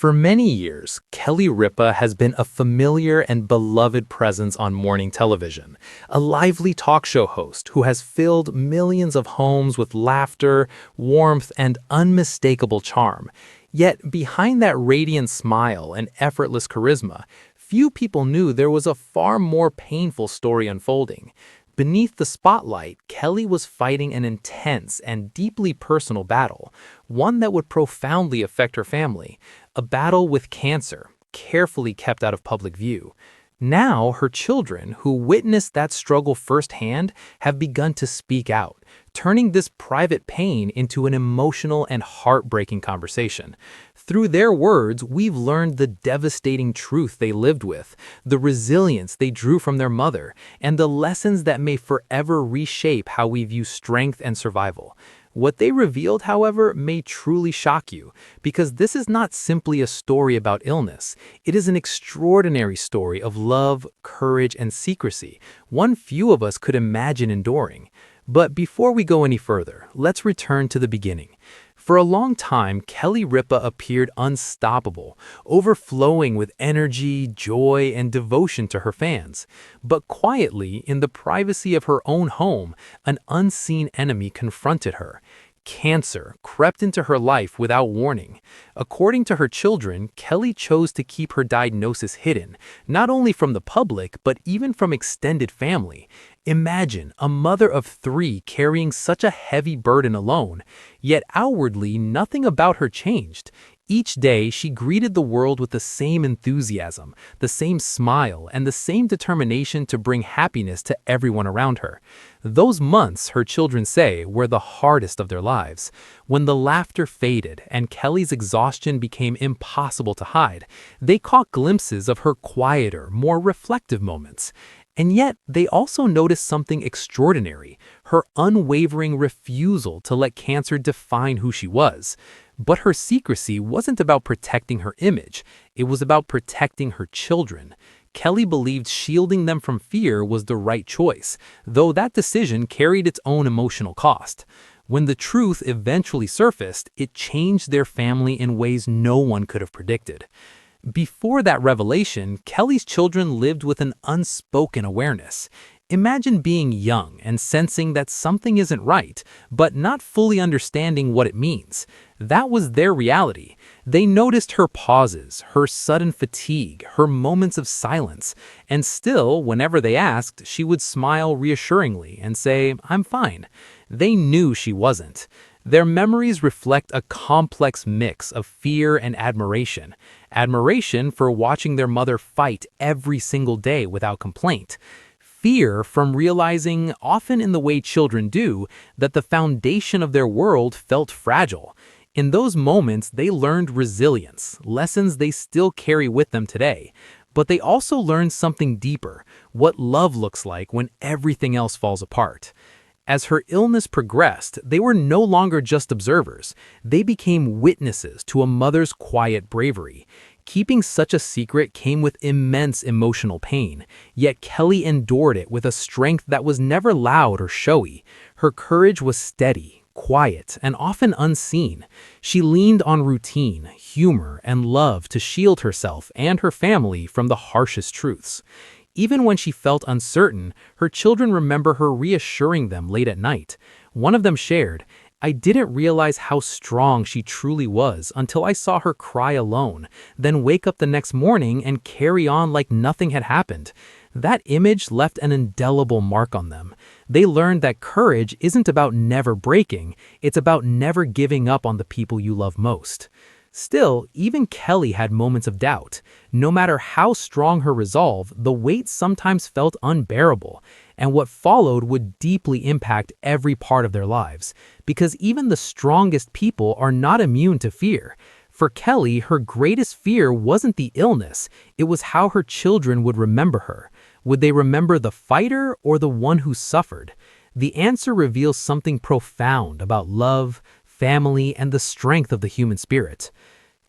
For many years, Kelly Ripa has been a familiar and beloved presence on morning television, a lively talk show host who has filled millions of homes with laughter, warmth, and unmistakable charm. Yet behind that radiant smile and effortless charisma, few people knew there was a far more painful story unfolding. Beneath the spotlight, Kelly was fighting an intense and deeply personal battle, one that would profoundly affect her family, a battle with cancer, carefully kept out of public view. Now, her children, who witnessed that struggle firsthand, have begun to speak out, turning this private pain into an emotional and heartbreaking conversation. Through their words, we've learned the devastating truth they lived with, the resilience they drew from their mother, and the lessons that may forever reshape how we view strength and survival. What they revealed, however, may truly shock you, because this is not simply a story about illness. It is an extraordinary story of love, courage, and secrecy, one few of us could imagine enduring. But before we go any further, let's return to the beginning. For a long time, Kelly Ripa appeared unstoppable, overflowing with energy, joy, and devotion to her fans. But quietly, in the privacy of her own home, an unseen enemy confronted her. Cancer crept into her life without warning. According to her children, Kelly chose to keep her diagnosis hidden, not only from the public, but even from extended family. Imagine a mother of three carrying such a heavy burden alone, yet outwardly nothing about her changed. Each day, she greeted the world with the same enthusiasm, the same smile, and the same determination to bring happiness to everyone around her. Those months, her children say, were the hardest of their lives. When the laughter faded and Kelly's exhaustion became impossible to hide, they caught glimpses of her quieter, more reflective moments. And yet, they also noticed something extraordinary, her unwavering refusal to let cancer define who she was. But her secrecy wasn't about protecting her image, it was about protecting her children. Kelly believed shielding them from fear was the right choice, though that decision carried its own emotional cost. When the truth eventually surfaced, it changed their family in ways no one could have predicted. Before that revelation, Kelly's children lived with an unspoken awareness. Imagine being young and sensing that something isn't right, but not fully understanding what it means. That was their reality. They noticed her pauses, her sudden fatigue, her moments of silence, and still, whenever they asked, she would smile reassuringly and say, "I'm fine." They knew she wasn't. Their memories reflect a complex mix of fear and admiration. Admiration for watching their mother fight every single day without complaint. Fear from realizing, often in the way children do, that the foundation of their world felt fragile. In those moments, they learned resilience, lessons they still carry with them today. But they also learned something deeper, what love looks like when everything else falls apart. As her illness progressed, they were no longer just observers. They became witnesses to a mother's quiet bravery. Keeping such a secret came with immense emotional pain, yet Kelly endured it with a strength that was never loud or showy. Her courage was steady, quiet, and often unseen. She leaned on routine, humor, and love to shield herself and her family from the harshest truths. Even when she felt uncertain, her children remember her reassuring them late at night. One of them shared, "I didn't realize how strong she truly was until I saw her cry alone, then wake up the next morning and carry on like nothing had happened." That image left an indelible mark on them. They learned that courage isn't about never breaking, it's about never giving up on the people you love most. Still, even Kelly had moments of doubt. No matter how strong her resolve, the weight sometimes felt unbearable, and what followed would deeply impact every part of their lives, because even the strongest people are not immune to fear. For Kelly, her greatest fear wasn't the illness, it was how her children would remember her. Would they remember the fighter or the one who suffered? The answer reveals something profound about love, family, and the strength of the human spirit.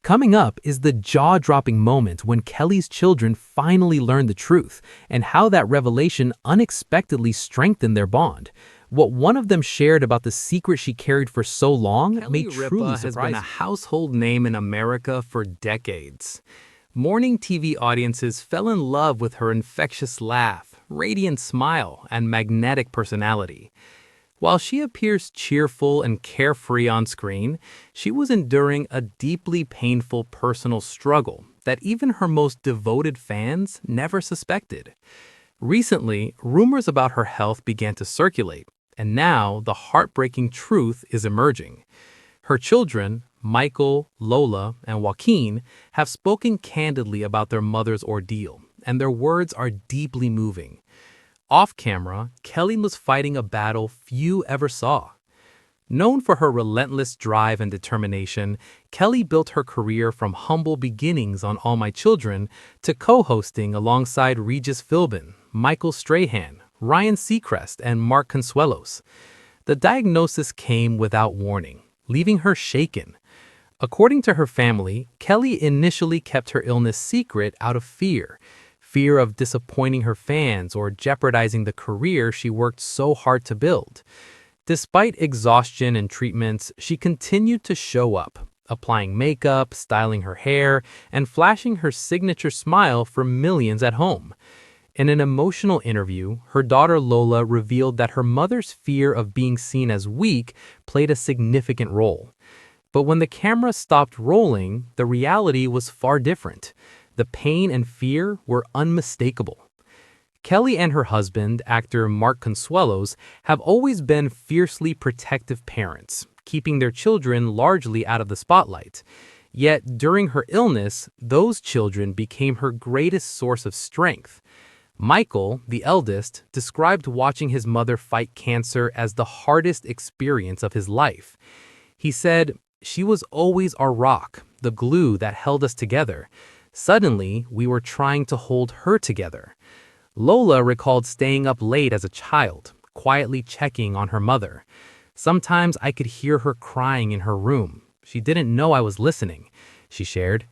Coming up is the jaw-dropping moment when Kelly's children finally learned the truth, and how that revelation unexpectedly strengthened their bond. What one of them shared about the secret she carried for so long Kelly made Ripa truly has been surprising. a household name in America for decades. Morning TV audiences fell in love with her infectious laugh, radiant smile, and magnetic personality. While she appears cheerful and carefree on screen, she was enduring a deeply painful personal struggle that even her most devoted fans never suspected. Recently, rumors about her health began to circulate, and now the heartbreaking truth is emerging. Her children, Michael, Lola, and Joaquin, have spoken candidly about their mother's ordeal, and their words are deeply moving. Off camera, Kelly was fighting a battle few ever saw. Known for her relentless drive and determination, Kelly built her career from humble beginnings on All My Children to co-hosting alongside Regis Philbin, Michael Strahan, Ryan Seacrest, and Mark Consuelos. The diagnosis came without warning, leaving her shaken. According to her family, Kelly initially kept her illness secret out of fear of disappointing her fans or jeopardizing the career she worked so hard to build. Despite exhaustion and treatments, she continued to show up, applying makeup, styling her hair, and flashing her signature smile for millions at home. In an emotional interview, her daughter Lola revealed that her mother's fear of being seen as weak played a significant role. But when the camera stopped rolling, the reality was far different. The pain and fear were unmistakable. Kelly and her husband, actor Mark Consuelos, have always been fiercely protective parents, keeping their children largely out of the spotlight. Yet, during her illness, those children became her greatest source of strength. Michael, the eldest, described watching his mother fight cancer as the hardest experience of his life. He said, "She was always our rock, the glue that held us together. Suddenly, we were trying to hold her together." Lola recalled staying up late as a child, quietly checking on her mother. "Sometimes I could hear her crying in her room. She didn't know I was listening," she shared.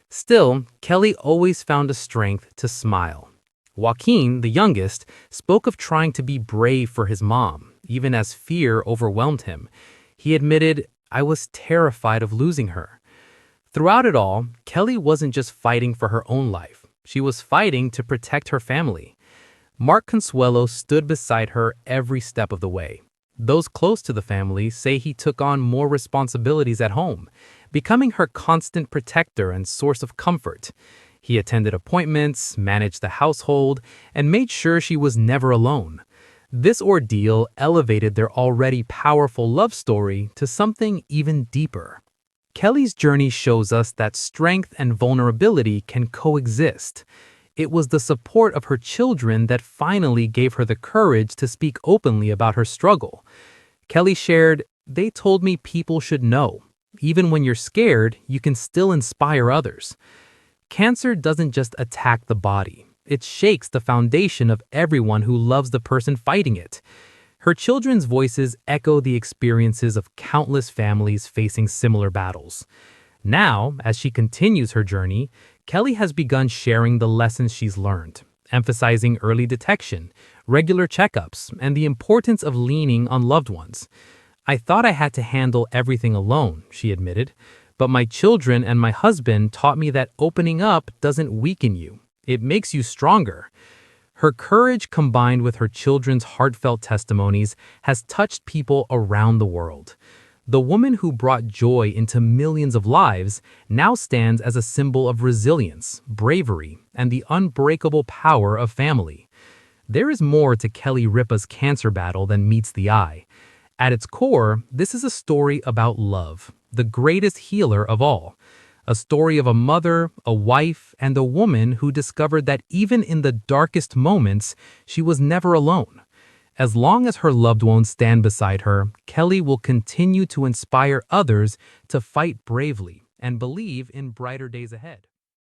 Still, Kelly always found a strength to smile. Joaquin, the youngest, spoke of trying to be brave for his mom, even as fear overwhelmed him. He admitted, "I was terrified of losing her." Throughout it all, Kelly wasn't just fighting for her own life. She was fighting to protect her family. Mark Consuelo stood beside her every step of the way. Those close to the family say he took on more responsibilities at home, becoming her constant protector and source of comfort. He attended appointments, managed the household, and made sure she was never alone. This ordeal elevated their already powerful love story to something even deeper. Kelly's journey shows us that strength and vulnerability can coexist. It was the support of her children that finally gave her the courage to speak openly about her struggle. Kelly shared, "They told me people should know. Even when you're scared, you can still inspire others." Cancer doesn't just attack the body. It shakes the foundation of everyone who loves the person fighting it. Her children's voices echo the experiences of countless families facing similar battles. Now, as she continues her journey, Kelly has begun sharing the lessons she's learned, emphasizing early detection, regular checkups, and the importance of leaning on loved ones. "I thought I had to handle everything alone," she admitted, "but my children and my husband taught me that opening up doesn't weaken you. It makes you stronger." Her courage combined with her children's heartfelt testimonies has touched people around the world. The woman who brought joy into millions of lives now stands as a symbol of resilience, bravery, and the unbreakable power of family. There is more to Kelly Ripa's cancer battle than meets the eye. At its core, this is a story about love, the greatest healer of all. A story of a mother, a wife, and a woman who discovered that even in the darkest moments, she was never alone. As long as her loved ones stand beside her, Kelly will continue to inspire others to fight bravely and believe in brighter days ahead.